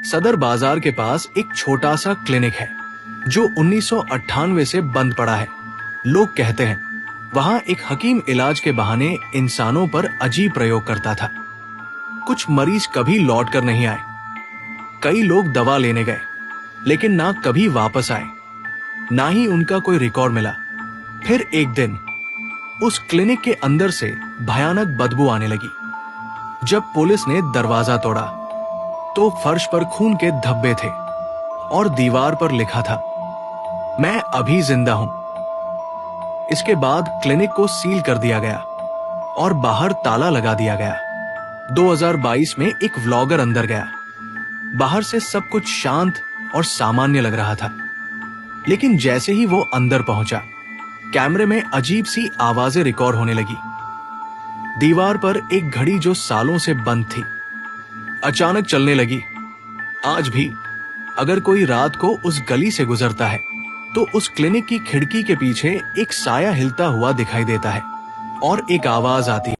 सदर बाजार के पास एक छोटा सा क्लिनिक है जो 1998 से बंद पड़ा है। लोग कहते हैं वहां एक हकीम इलाज के बहाने इंसानों पर अजीब प्रयोग करता था। कुछ मरीज कभी लौट कर नहीं आए। कई लोग दवा लेने गए लेकिन ना कभी वापस आए, ना ही उनका कोई रिकॉर्ड मिला। फिर एक दिन उस क्लिनिक के अंदर से भयानक बदबू आने लगी। जब पुलिस ने दरवाजा तोड़ा तो फर्श पर खून के धब्बे थे और दीवार पर लिखा था, मैं अभी जिंदा हूं। इसके बाद क्लिनिक को सील कर दिया गया और बाहर ताला लगा दिया गया। 2022 में एक व्लॉगर अंदर गया। बाहर से सब कुछ शांत और सामान्य लग रहा था, लेकिन जैसे ही वो अंदर पहुंचा, कैमरे में अजीब सी आवाजें रिकॉर्ड होने लगी। दीवार पर एक घड़ी जो सालों से बंद थी, अचानक चलने लगी। आज भी अगर कोई रात को उस गली से गुजरता है तो उस क्लिनिक की खिड़की के पीछे एक साया हिलता हुआ दिखाई देता है और एक आवाज आती है।